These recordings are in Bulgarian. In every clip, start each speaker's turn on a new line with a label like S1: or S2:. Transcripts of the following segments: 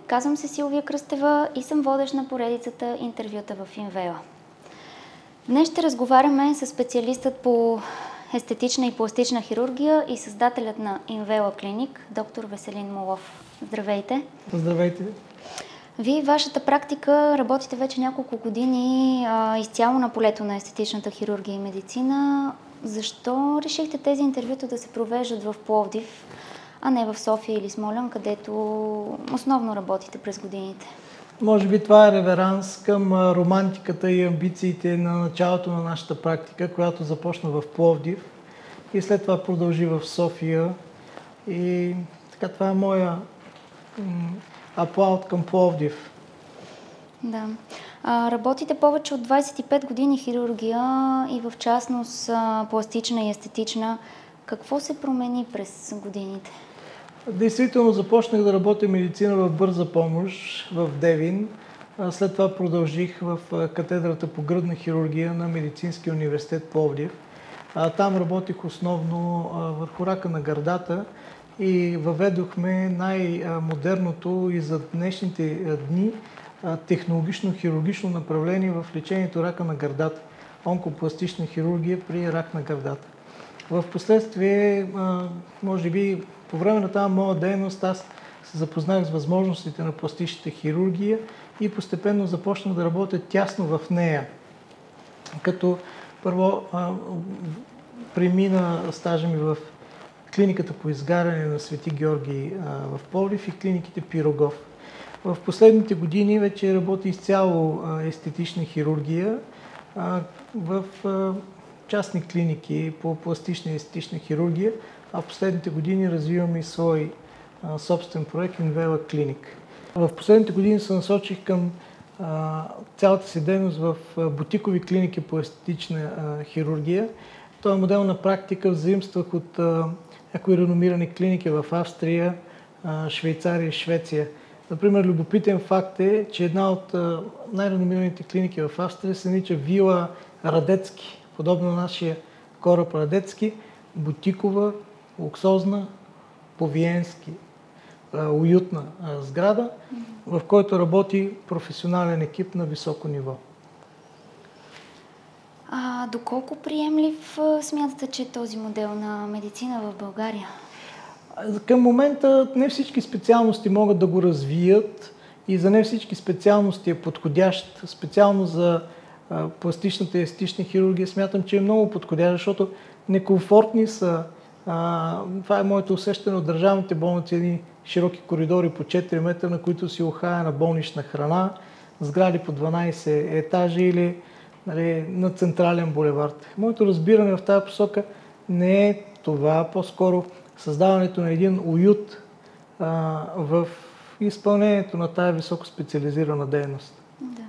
S1: казвам се Силвия Кръстева и съм водещ на поредицата интервюта в Инвела. Днес ще разговаряме с специалистът по естетична и пластична хирургия и създателят на Инвела клиник, доктор Веселин Молов. Здравейте!
S2: Здравейте!
S1: Вие, вашата практика, работите вече няколко години изцяло на полето на естетичната хирургия и медицина. Защо решихте тези интервюта да се провеждат в Пловдив, а не в София или Смолян, където основно работите през годините?
S2: Може би това е реверанс към романтиката и амбициите на началото на нашата практика, която започна в Пловдив и след това продължи в София. И така, това е моя аплаут към Пловдив.
S1: Да. Работите повече от 25 години хирургия и в частност пластична и естетична. Какво се промени през годините?
S2: Действително започнах да работя медицина в бърза помощ в Девин. След това продължих в катедрата по гръдна хирургия на Медицинския университет Пловдив. Там работих основно върху рака на гърдата и въведохме най-модерното и за днешните дни технологично-хирургично направление в лечението рака на гърдата. Онкопластична хирургия при рак на гърдата. В последствие, може би, по време на тази моя дейност аз се запознах с възможностите на пластичната хирургия и постепенно започнах да работя тясно в нея. Като първо премина стажа ми в клиниката по изгаряне на Свети Георги в Пловдив и клиниките Пирогов. В последните години вече работя изцяло естетична хирургия в частни клиники по пластична и естетична хирургия, а в последните години развивам и свой собствен проект Инвела клиник. В последните години се насочих към цялата си дейност в бутикови клиники по естетична хирургия. Този модел на практика взаимствах от някои реномирани клиники в Австрия, Швейцария и Швеция. Например, любопитен факт е, че една от най-реномираните клиники в Австрия се нарича Вила Радецки, подобно на нашия кораб Радецки, бутикова, луксозна, по-виенски, уютна сграда, в който работи професионален екип на високо ниво.
S1: Доколко приемлив смятате, че е този модел на медицина в България?
S2: Към момента не всички специалности могат да го развият и за не всички специалности е подходящ. Специално за пластичната и естетична хирургия смятам, че е много подходящ, защото некомфортни са. Това е моето усещане от държавните болници, едни широки коридори по 4 метра, на които си ухаяна болнична храна, сгради по 12 етажа или на централен булевард. Моето разбиране в тази посока не е това, по-скоро създаването на един уют в изпълнението на тая високо специализирана дейност.
S1: Да.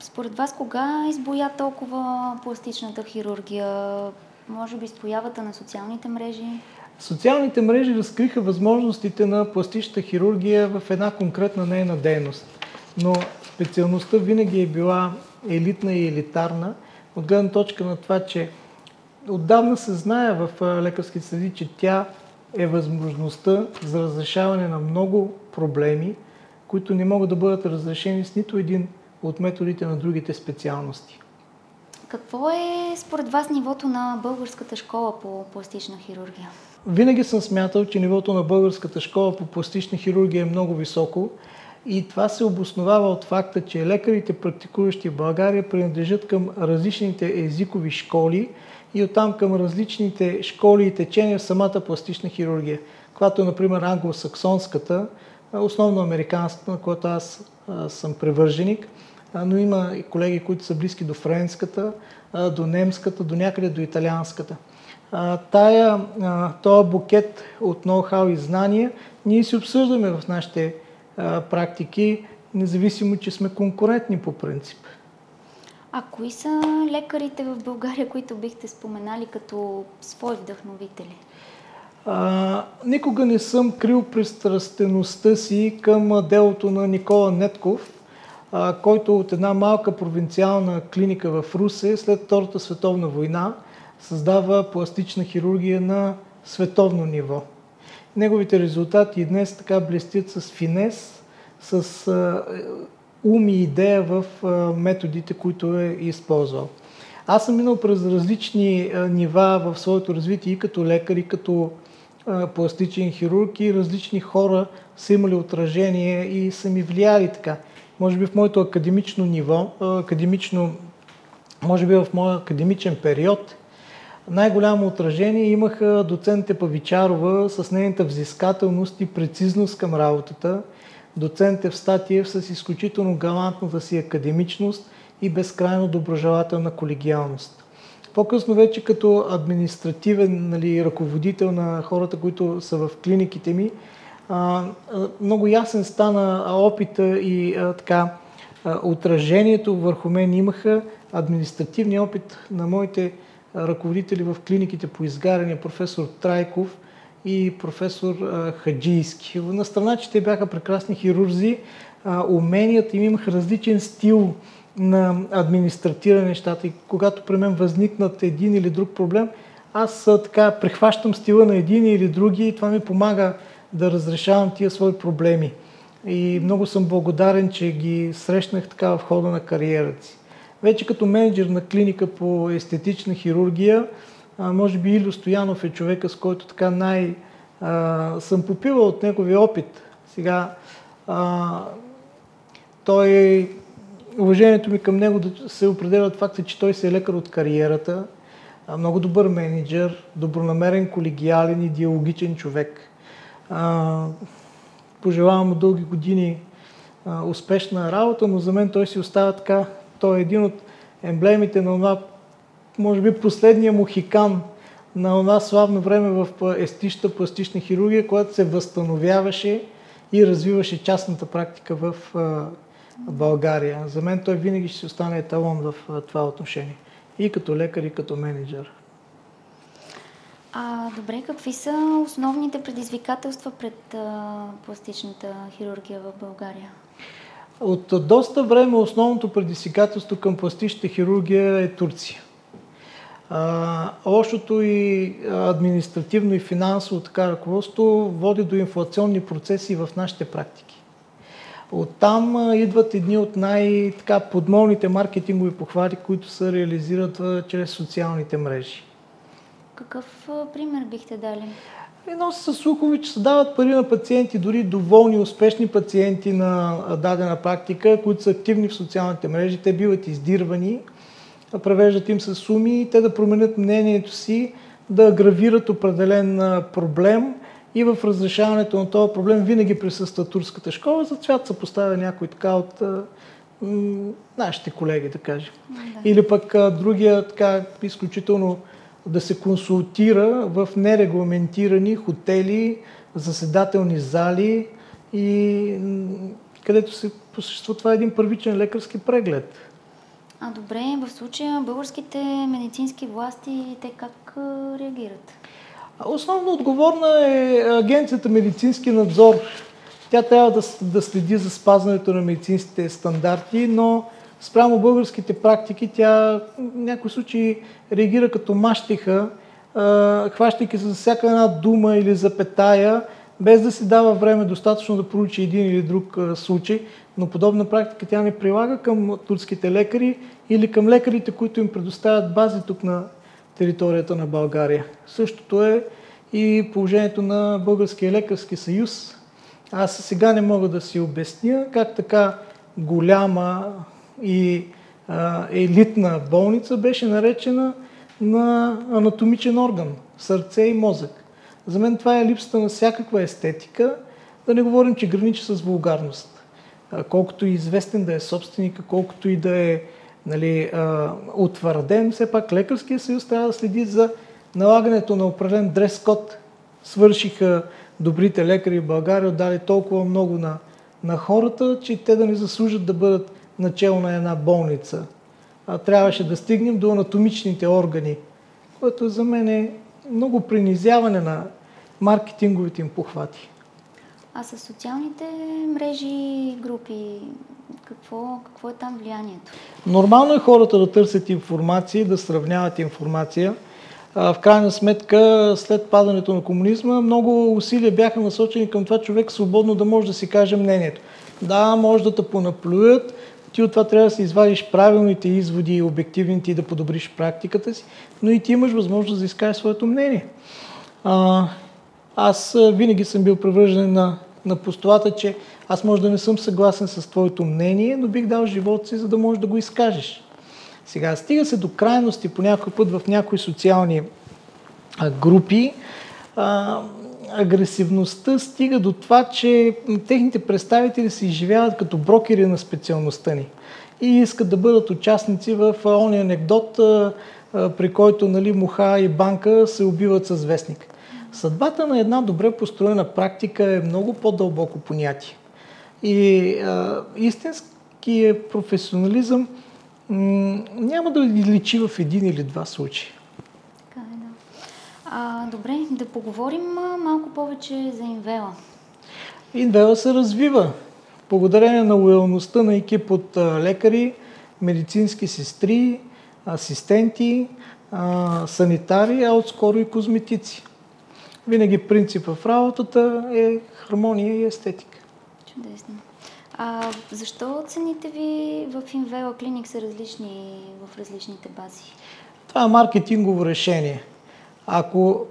S1: Според вас, кога избоя толкова пластичната хирургия? Може би с появата на социалните мрежи?
S2: Социалните мрежи разкриха възможностите на пластичната хирургия в една конкретна нейна дейност. Но специалността винаги е била елитна и елитарна, от гледна точка на това, че отдавна се знае в лекарските среди, че тя е възможността за разрешаване на много проблеми, които не могат да бъдат разрешени с нито един от методите на другите специалности.
S1: Какво е според вас нивото на българската школа по пластична хирургия?
S2: Винаги съм смятал, че нивото на българската школа по пластична хирургия е много високо и това се обосновава от факта, че лекарите, практикуващи в България, принадлежат към различните езикови школи и оттам към различните школи и течения в самата пластична хирургия. Когато е, например, англосаксонската, основно американската, на която аз съм привърженик, но има и колеги, които са близки до френската, до немската, до някъде до италианската. Този букет от ноу-хау и знания ние си обсъждаме в нашите практики, независимо, че сме конкурентни по принцип.
S1: А кои са лекарите в България, които бихте споменали като свои вдъхновители?
S2: Никога не съм крил пристрастеността си към делото на Никола Нетков, който от една малка провинциална клиника в Русе след Втората световна война създава пластична хирургия на световно ниво. неговите резултати и днес така блестят с финес, с ум и идея в методите, които е използвал. Аз съм минал през различни нива в своето развитие и като лекар, и като пластичен хирург, и различни хора са имали отражение и са ми влияли така. Може би в моето академично ниво, може би в моя академичен период, най-голямо отражение имаха доцент Павичарова с нейната взискателност и прецизност към работата, доцент Евстатиев с изключително галантната си академичност и безкрайно доброжелателна колегиалност. По-късно вече като административен, нали, ръководител на хората, които са в клиниките ми, много ясен стана опита и отражението върху мен имаха административния опит на моите ръководители в клиниките по изгаряне, професор Трайков и професор Хаджийски. На страна, че те бяха прекрасни хирурзи, уменията им имаха различен стил на администратиране нещата и когато при мен възникнат един или друг проблем, аз така прехващам стила на един или други и това ми помага да разрешавам тия свои проблеми. И много съм благодарен, че ги срещнах така в хода на кариерата си. Вече като менеджер на клиника по естетична хирургия, може би Илю Стоянов е човека, с който така съм попивал от неговия опит. Сега уважението ми към него се определя от факта, че той се е лекар от кариерата, много добър менеджер, добронамерен, колегиален и диалогичен човек. Пожелавам му дълги години успешна работа, но за мен той си остава така. Той е един от емблемите на това, може би последния мохикан на това славно време в естетичната пластична хирургия, която се възстановяваше и развиваше частната практика в България. За мен той винаги ще си остане еталон в това отношение. И като лекар, и като менеджер.
S1: Добре, какви са основните предизвикателства пред пластичната хирургия в България?
S2: От доста време основното предизвикателство към пластичната хирургия е Турция. Лошото и административно и финансово така ръководство води до инфлационни процеси в нашите практики. Оттам идват едни от подмолните маркетингови похвати, които се реализират чрез социалните мрежи.
S1: Какъв пример бихте дали?
S2: Едно са слухове, че се дават пари на пациенти, дори доволни, успешни пациенти на дадена практика, които са активни в социалните мрежи. Те биват издирвани, превеждат им с суми и те да променят мнението си, да гравират определен проблем и в разрешаването на този проблем винаги присъства турската школа. За цвят се поставя някой така от нашите колеги, да кажем. Да. Или пък другия така изключително да се консултира в нерегламентирани хотели, заседателни зали и където се посещава, това е един първичен лекарски преглед.
S1: Добре, в случая българските медицински власти, те как реагират?
S2: Основно отговорна е Агенцията медицински надзор. Тя трябва да следи за спазването на медицинските стандарти, но спрямо българските практики тя в някои случаи реагира като мащеха, хващайки се за всяка една дума или запетая, без да си дава време достатъчно да проучи един или друг случай, но подобна практика тя не прилага към турските лекари или към лекарите, които им предоставят бази тук на територията на България. Същото е и положението на Българския лекарски съюз. Аз сега не мога да си обясня как така голяма и елитна болница беше наречена на анатомичен орган, сърце и мозък. За мен това е липсата на всякаква естетика, да не говорим, че граничи с вулгарност. Колкото и известен да е собственика, колкото и да е утвърден, все пак Лекарския съюз трябва да следи за налагането на определен дрес-код. Свършиха добрите лекари в България, отдали толкова много на хората, че те да не заслужат да бъдат начало на една болница. Трябваше да стигнем до анатомичните органи, което за мен е много принизяване на маркетинговите им похвати.
S1: А с социалните мрежи и групи, какво е там влиянието?
S2: Нормално е хората да търсят информация, да сравняват информация. В крайна сметка, след падането на комунизма, много усилия бяха насочени към това човек свободно да може да си каже мнението. Да, може да те понаплюят, ти от това трябва да си извадиш правилните изводи и обективните и да подобриш практиката си, но и ти имаш възможност да изкажеш своето мнение. Аз винаги съм бил привържен на постулата, че аз може да не съм съгласен с твоето мнение, но бих дал живота си, за да можеш да го изкажеш. Сега, стига се до крайности по някой път в някои социални групи. Агресивността стига до това, че техните представители се изживяват като брокери на специалността ни и искат да бъдат участници в ония анекдот, при който муха и банка се убиват с вестник. Съдбата на една добре построена практика е много по-дълбоко понятие. И истинският професионализъм няма да личи в един или два случая.
S1: Така е, да. Добре, да поговорим малко повече за Инвела.
S2: Инвела се развива. Благодарение на лоялността на екип от лекари, медицински сестри, асистенти, санитари, а отскоро и козметици. Винаги принцип в работата е хармония и естетика.
S1: Чудесно. Защо цените ви в Инвела Клиник са различни в различните бази?
S2: Това е маркетингово решение. Ако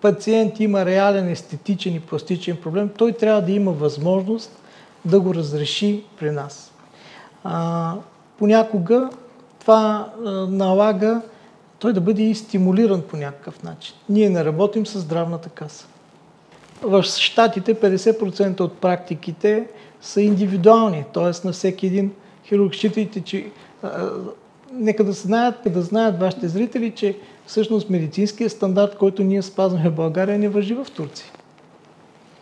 S2: пациент има реален естетичен и пластичен проблем, той трябва да има възможност да го разреши при нас. Понякога това налага той да бъде и стимулиран по някакъв начин. Ние не работим с здравната каса. В Щатите 50% от практиките са индивидуални, т.е. на всеки един хирург. Считайте, че нека да знаят вашите зрители, че всъщност медицинският стандарт, който ние спазваме в България, не важи в Турция.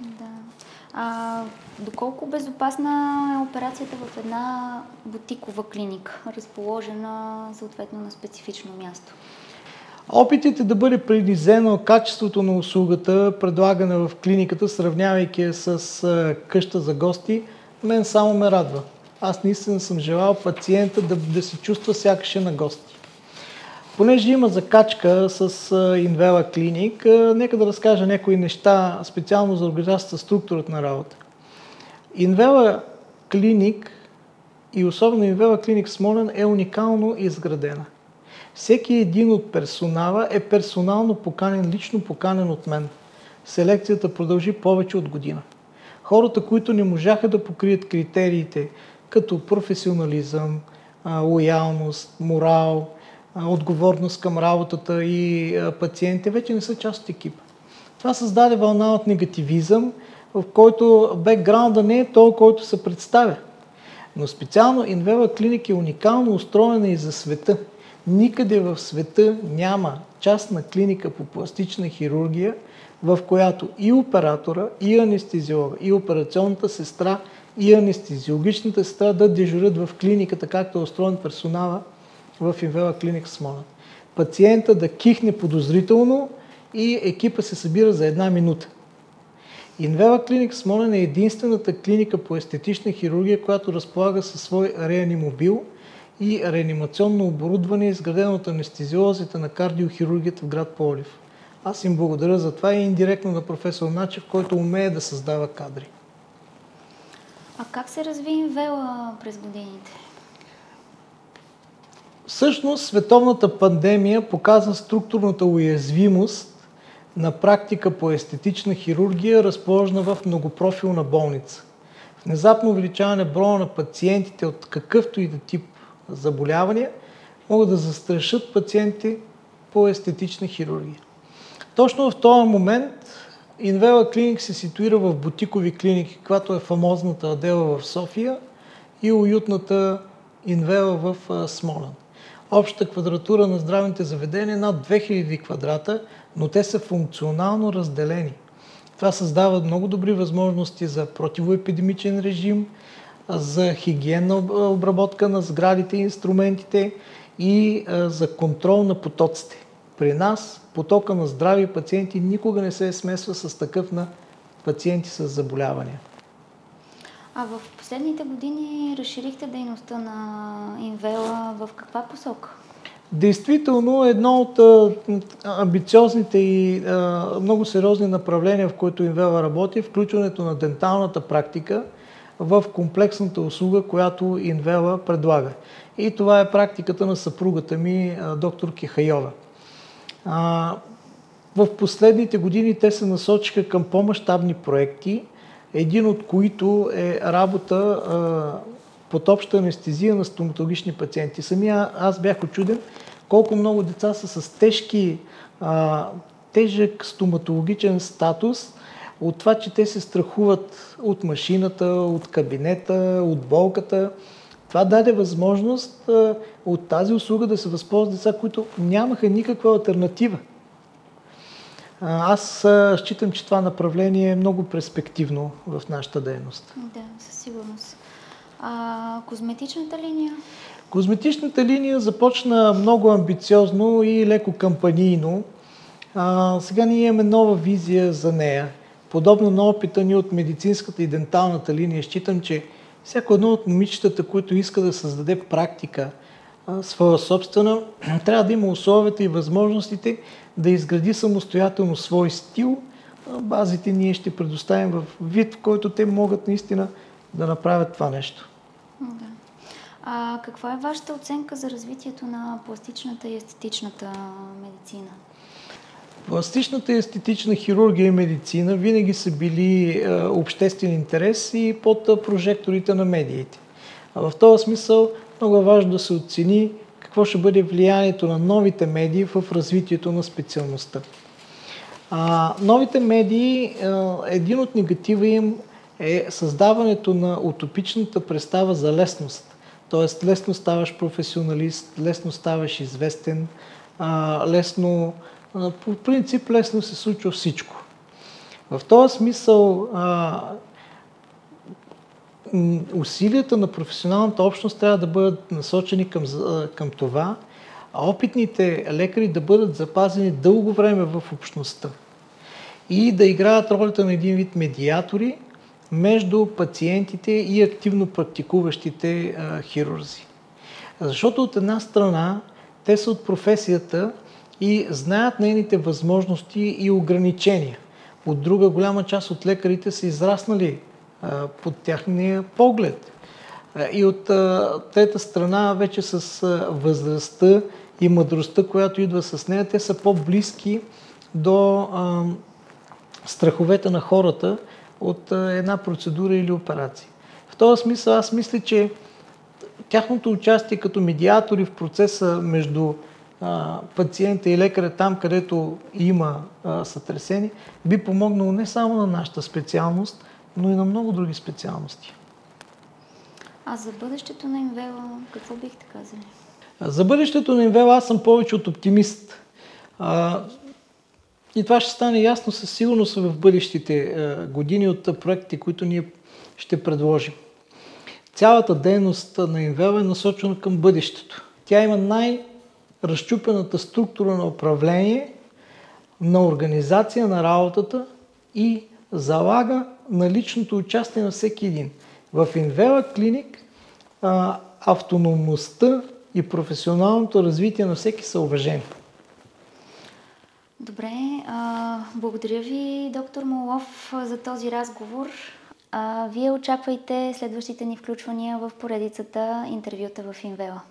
S1: Да. Доколко безопасна е операцията в една бутикова клиника, разположена съответно на специфично място?
S2: Опитите да бъде принизено качеството на услугата, предлагана в клиниката, сравнявайки я с къща за гости, мен само ме радва. Аз наистина съм желал пациента да се чувства сякаш е на гости. Понеже има закачка с Инвела Клиник, нека да разкажа някои неща специално за организацията, структурата на работа. Инвела Клиник и особено Инвела Клиник Смолян е уникално изградена. Всеки един от персонала е персонално поканен, лично поканен от мен. Селекцията продължи повече от година. Хората, които не можаха да покрият критериите като професионализъм, лоялност, морал, отговорност към работата и пациентите, вече не са част от екипа. Това създаде вълна от негативизъм, в който бекграунда не е този, който се представя. Но специално Инвела Клиник е уникално устроена и за света. Никъде в света няма частна клиника по пластична хирургия, в която и оператора, и анестезиолога, и операционната сестра, и анестезиологичната сестра да дежурят в клиниката, както е устроен персонала в Инвела Клиник Смолян. Пациента да кихне подозрително и екипа се събира за 1 минута. Инвела Клиник Смолян е единствената клиника по естетична хирургия, която разполага със свой реанимобил и реанимационно оборудване, изградено от анестезиолозите на кардиохирургията в град Пловдив. Аз им благодаря за това и индиректно на професор Начев, който умее да създава кадри.
S1: А как се разви Инвела през годините?
S2: Всъщност, световната пандемия показа структурната уязвимост на практика по естетична хирургия, разположена в многопрофилна болница. Внезапно увеличаване броя на пациентите от какъвто и да тип заболявания могат да застрашат пациенти по естетична хирургия. Точно в този момент Инвела Клиник се ситуира в бутикови клиники, която е фамозната Адела в София и уютната Инвела в Смолян. Общата квадратура на здравните заведения е над 2000 квадрата, но те са функционално разделени. Това създава много добри възможности за противоепидемичен режим, за хигиенна обработка на сградите и инструментите и за контрол на потоците. При нас потока на здрави пациенти никога не се смесва с такъв на пациенти с заболявания.
S1: А в последните години разширихте дейността на Инвела в каква посока?
S2: Действително, едно от амбициозните и много сериозни направления, в които Инвела работи, е включването на денталната практика в комплексната услуга, която Инвела предлага. И това е практиката на съпругата ми, доктор Кихайова. В последните години те се насочиха към по-мащабни проекти, един от които е работа под обща анестезия на стоматологични пациенти. Самия аз бях учуден колко много деца са с тежък стоматологичен статус от това, че те се страхуват от машината, от кабинета, от болката. Това даде възможност от тази услуга да се възползват деца, които нямаха никаква алтернатива. Аз считам, че това направление е много перспективно в нашата дейност.
S1: Да, със сигурност. Козметичната линия?
S2: Козметичната линия започна много амбициозно и леко кампанийно. Сега ние имаме нова визия за нея. Подобно на опита ни от медицинската и денталната линия, считам, че всяко едно от момичетата, които иска да създаде практика, своя собствена, трябва да има условията и възможностите да изгради самостоятелно свой стил. Базите ние ще предоставим в вид, в който те могат наистина да направят това нещо.
S1: Да. Каква е вашата оценка за развитието на пластичната и естетичната медицина?
S2: Пластичната и естетична хирургия и медицина винаги са били обществен интерес и под прожекторите на медиите. В този смисъл много е важно да се оцени какво ще бъде влиянието на новите медии в развитието на специалността. Новите медии, един от негатива им е създаването на утопичната представа за лесност. Тоест лесно ставаш професионалист, лесно ставаш известен, по принцип лесно се случва всичко. В този смисъл усилията на професионалната общност трябва да бъдат насочени към това, а опитните лекари да бъдат запазени дълго време в общността и да играят ролята на един вид медиатори между пациентите и активно практикуващите хирурзи. Защото от една страна те са от професията и знаят нейните възможности и ограничения. От друга, голяма част от лекарите са израснали под тяхния поглед. И от трета страна, вече с възрастта и мъдростта, която идва с нея, те са по-близки до страховете на хората от една процедура или операция. В този смисъл аз мисля, че тяхното участие като медиатори в процеса между пациента и лекаря там, където има сътресение, би помогнало не само на нашата специалност, но и на много други специалности.
S1: А за бъдещето на Инвела, какво бихте казали?
S2: За бъдещето на Инвела аз съм повече от оптимист. И това ще стане ясно със сигурност в бъдещите години от проектите, които ние ще предложим. Цялата дейност на Инвела е насочена към бъдещето. Тя има най-разчупената структура на управление, на организация на работата и залага на личното участие на всеки един. В Инвела Клиник автономността и професионалното развитие на всеки са уважени.
S1: Добре, благодаря ви, доктор Моллов, за този разговор. Вие очаквайте следващите ни включвания в поредицата интервюта в Инвела.